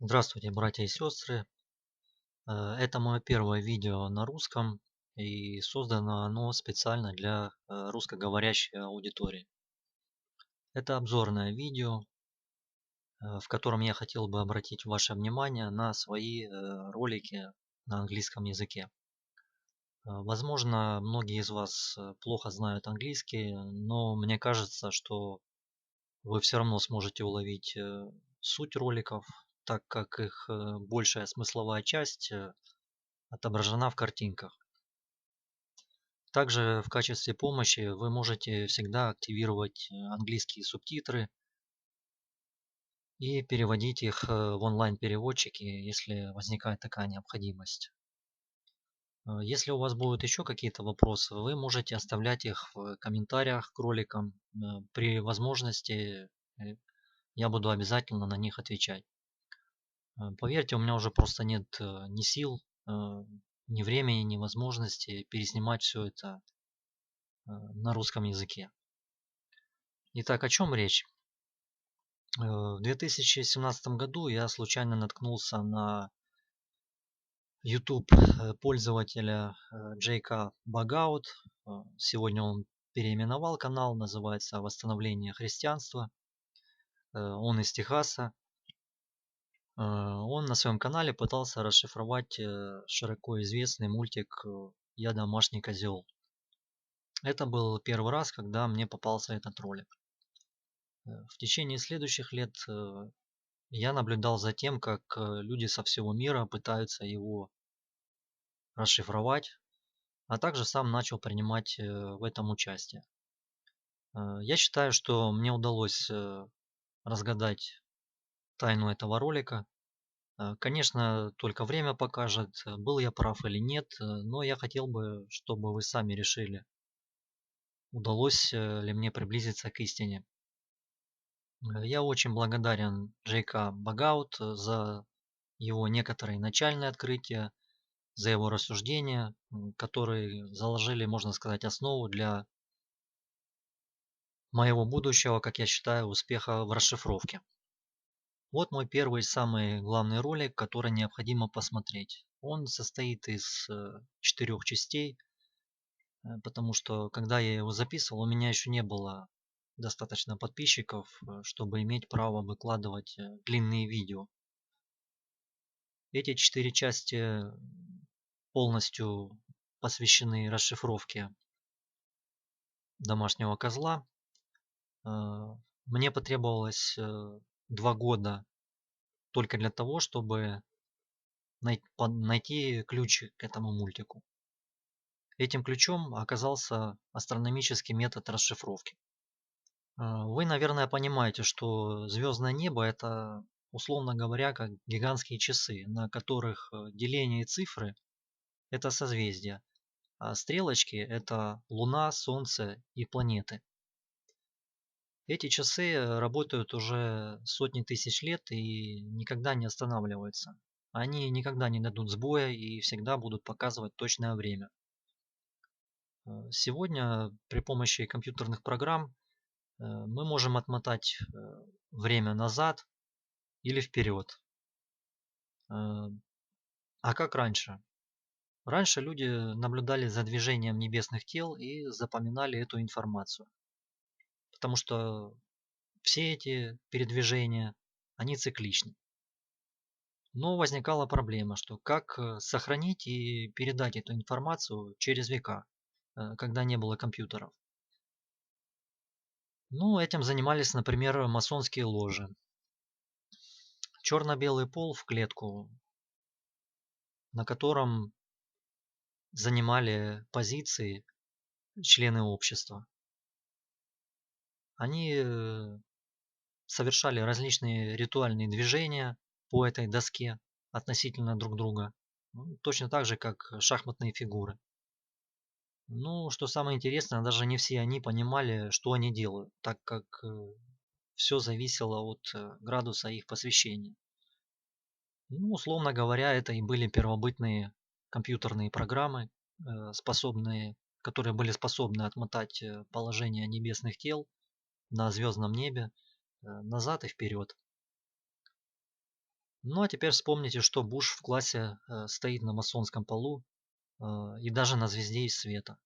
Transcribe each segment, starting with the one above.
Здравствуйте, братья и сестры. Это мое первое видео на русском, и создано оно специально для русскоговорящей аудитории. Это обзорное видео, в котором я хотел бы обратить ваше внимание на свои ролики на английском языке. Возможно, многие из вас плохо знают английский, но мне кажется, что вы все равно сможете уловить суть роликов, так как их большая смысловая часть отображена в картинках. Также в качестве помощи вы можете всегда активировать английские субтитры и переводить их в онлайн-переводчике, если возникает такая необходимость. Если у вас будут еще какие-то вопросы, вы можете оставлять их в комментариях к роликам. При возможности я буду обязательно на них отвечать. Поверьте, у меня уже просто нет ни сил, ни времени, ни возможности переснимать все это на русском языке. Итак, о чем речь? В 2017 году я случайно наткнулся на YouTube пользователя Джейка Багаут. Сегодня он переименовал канал, называется «Восстановление христианства». Он из Техаса. Он на своем канале пытался расшифровать широко известный мультик «Я домашний козел». Это был первый раз, когда мне попался этот ролик. В течение следующих лет я наблюдал за тем, как люди со всего мира пытаются его расшифровать, а также сам начал принимать в этом участие. Я считаю, что мне удалось разгадать тайну этого ролика. Конечно, только время покажет, был я прав или нет, но я хотел бы, чтобы вы сами решили, удалось ли мне приблизиться к истине. Я очень благодарен Джейка Багаут за его некоторые начальные открытия, за его рассуждения, которые заложили, можно сказать, основу для моего будущего, как я считаю, успеха в расшифровке. Вот мой первый самый главный ролик, который необходимо посмотреть. Он состоит из 4 частей, потому что когда я его записывал, у меня еще не было достаточно подписчиков, чтобы иметь право выкладывать длинные видео. Эти 4 части полностью посвящены расшифровке домашнего козла. Мне потребовалось 2 года только для того, чтобы найти ключ к этому мультику. Этим ключом оказался астрономический метод расшифровки. Вы, наверное, понимаете, что звездное небо – это, условно говоря, как гигантские часы, на которых деление и цифры – это созвездия, а стрелочки – это Луна, Солнце и планеты. Эти часы работают уже сотни тысяч лет и никогда не останавливаются. Они никогда не дадут сбоя и всегда будут показывать точное время. Сегодня при помощи компьютерных программ мы можем отмотать время назад или вперед. А как раньше? Раньше люди наблюдали за движением небесных тел и запоминали эту информацию. Потому что все эти передвижения, они цикличны. Но возникала проблема, что как сохранить и передать эту информацию через века, когда не было компьютеров. Ну, этим занимались, например, масонские ложи. Черно-белый пол в клетку, на котором занимали позиции члены общества. Они совершали различные ритуальные движения по этой доске относительно друг друга. Точно так же, как шахматные фигуры. Ну, что самое интересное, даже не все они понимали, что они делают, так как все зависело от градуса их посвящения. Ну, условно говоря, это и были первобытные компьютерные программы, которые были способны отмотать положение небесных тел на звездном небе назад и вперед. Ну а теперь вспомните, что Буш в классе стоит на масонском полу и даже на звезде из света,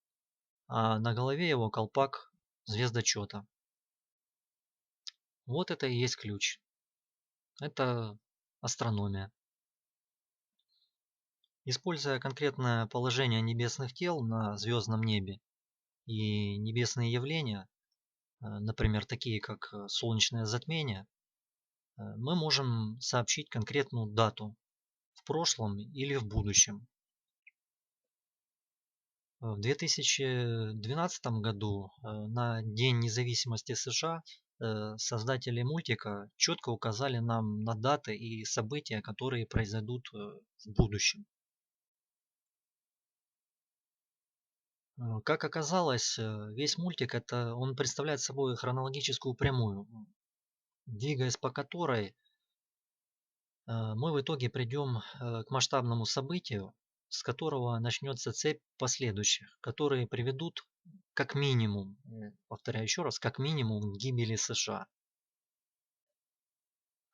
а на голове его колпак звездочета. Вот это и есть ключ. Это астрономия. Используя конкретное положение небесных тел на звездном небе и небесные явления, например, такие как солнечное затмение, мы можем сообщить конкретную дату в прошлом или в будущем. В 2012 году на День независимости США создатели мультика четко указали нам на даты и события, которые произойдут в будущем. Как оказалось, весь мультик он представляет собой хронологическую прямую, двигаясь по которой мы в итоге придем к масштабному событию, с которого начнется цепь последующих, которые приведут как минимум, повторяю еще раз, как минимум к гибели США.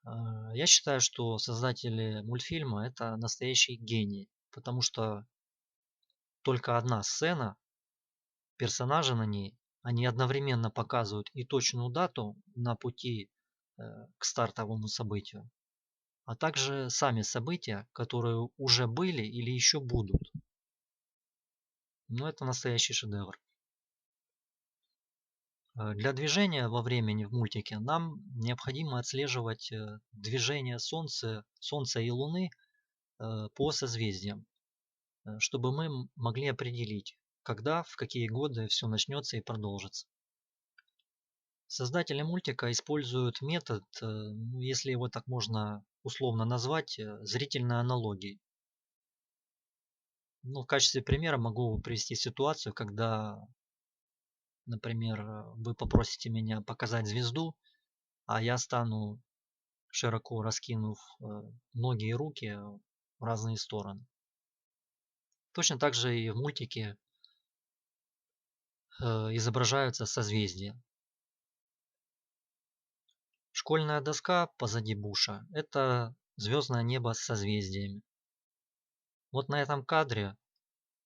Я считаю, что создатели мультфильма это настоящие гении, потому что только одна сцена, персонажи на ней, они одновременно показывают и точную дату на пути к стартовому событию, а также сами события, которые уже были или еще будут. Но это настоящий шедевр. Для движения во времени в мультике нам необходимо отслеживать движение Солнца и Луны по созвездиям, чтобы мы могли определить, когда, в какие годы все начнется и продолжится. Создатели мультика используют метод, ну, если его так можно условно назвать, зрительной аналогии. Ну, в качестве примера могу привести ситуацию, когда, например, вы попросите меня показать звезду, а я стану, широко раскинув ноги и руки в разные стороны. Точно так же и в мультике изображаются созвездия. Школьная доска позади Буша – это звездное небо с созвездиями. Вот на этом кадре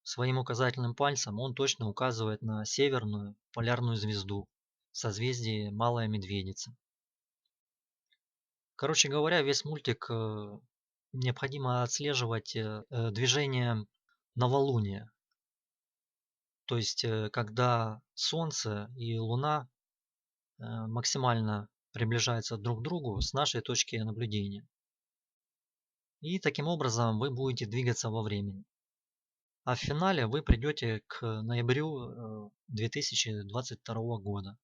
своим указательным пальцем он точно указывает на северную полярную звезду в созвездии Малая Медведица. Короче говоря, весь мультик необходимо отслеживать движение новолуния. То есть, когда Солнце и Луна максимально приближаются друг к другу с нашей точки наблюдения. И таким образом вы будете двигаться во времени. А в финале вы придете к ноябрю 2022 года.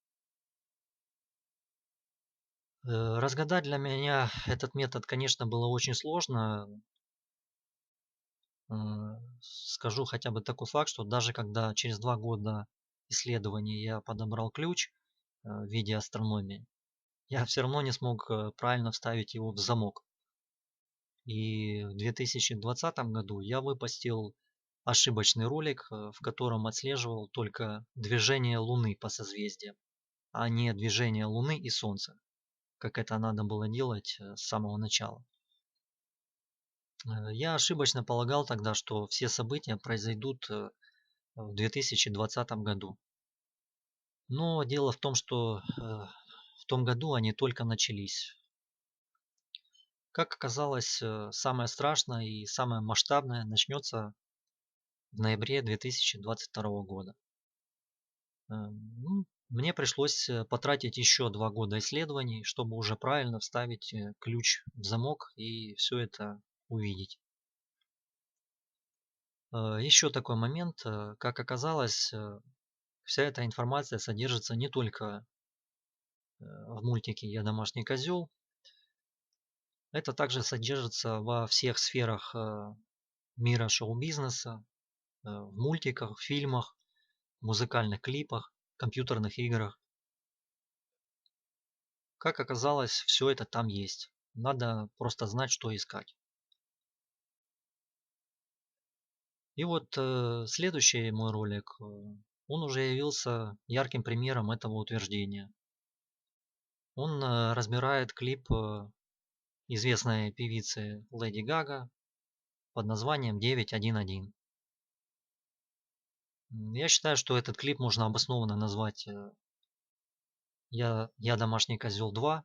Разгадать для меня этот метод, конечно, было очень сложно. Э, Скажу хотя бы такой факт, что даже когда через 2 года исследований я подобрал ключ в виде астрономии, я все равно не смог правильно вставить его в замок. И в 2020 году я выпустил ошибочный ролик, в котором отслеживал только движение Луны по созвездиям, а не движение Луны и Солнца, как это надо было делать с самого начала. Я ошибочно полагал тогда, что все события произойдут в 2020 году. Но дело в том, что в том году они только начались. Как оказалось, самое страшное и самое масштабное начнется в ноябре 2022 года. Ну, мне пришлось потратить еще 2 года исследований, чтобы уже правильно вставить ключ в замок и все это увидеть. Еще такой момент, как оказалось, вся эта информация содержится не только в мультике «Я домашний козел», это также содержится во всех сферах мира шоу-бизнеса, в мультиках, фильмах, музыкальных клипах, компьютерных играх. Как оказалось, все это там есть. Надо просто знать, что искать. И вот следующий мой ролик, он уже явился ярким примером этого утверждения. Он разбирает клип известной певицы Леди Гага под названием 911. Я считаю, что этот клип можно обоснованно назвать «Я домашний козел 2».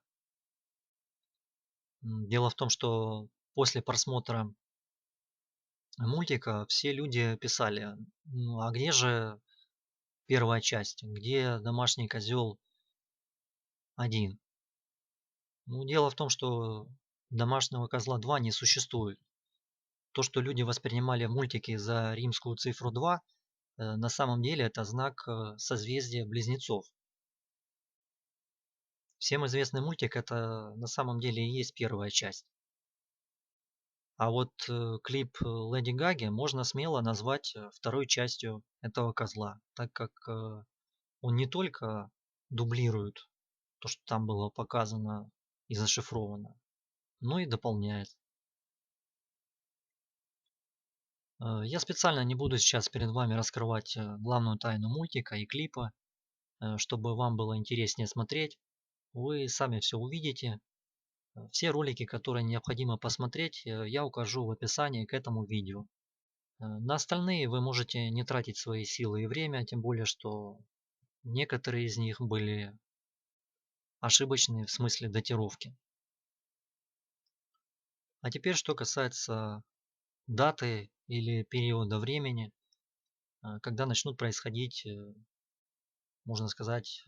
Дело в том, что после просмотра мультика все люди писали: "Ну, а где же первая часть? Где домашний козел 1?" Ну, дело в том, что домашнего козла 2 не существует. То, что люди воспринимали в мультике за римскую цифру 2, на самом деле это знак созвездия близнецов. Всем известный мультик это на самом деле и есть первая часть. А вот клип Леди Гаги можно смело назвать второй частью этого козла, так как он не только дублирует то, что там было показано и зашифровано, но и дополняет. Я специально не буду сейчас перед вами раскрывать главную тайну мультика и клипа, чтобы вам было интереснее смотреть. Вы сами все увидите. Все ролики, которые необходимо посмотреть, я укажу в описании к этому видео. На остальные вы можете не тратить свои силы и время, тем более, что некоторые из них были ошибочные в смысле датировки. А теперь, что касается даты или периода времени, когда начнут происходить, можно сказать,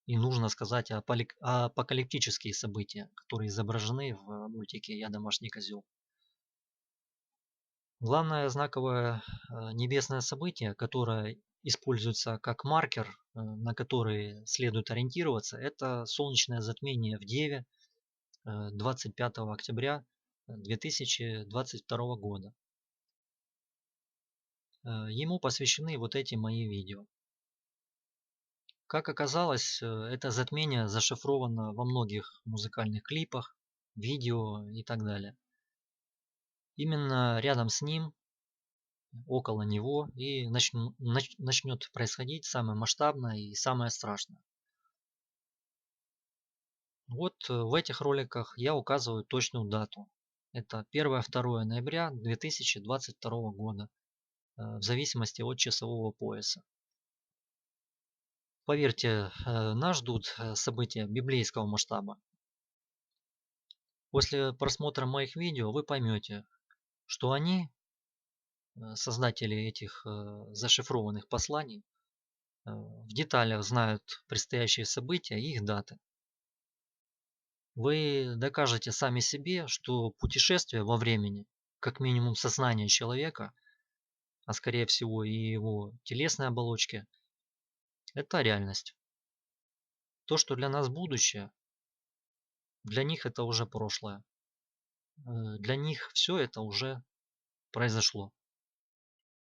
и нужно сказать, апокалиптические события, которые изображены в мультике «Я домашний козел». Главное знаковое небесное событие, которое используется как маркер, на который следует ориентироваться, это солнечное затмение в Деве 25 октября 2022 года. Ему посвящены вот эти мои видео. Как оказалось, это затмение зашифровано во многих музыкальных клипах, видео и так далее. Именно рядом с ним, около него и начнет происходить самое масштабное и самое страшное. Вот в этих роликах я указываю точную дату. Это 1-2 ноября 2022 года, в зависимости от часового пояса. Поверьте, нас ждут события библейского масштаба. После просмотра моих видео вы поймете, что они, создатели этих зашифрованных посланий, в деталях знают предстоящие события и их даты. Вы докажете сами себе, что путешествие во времени, как минимум сознание человека, а скорее всего и его телесной оболочки, это реальность. То, что для нас будущее, для них это уже прошлое. Для них все это уже произошло.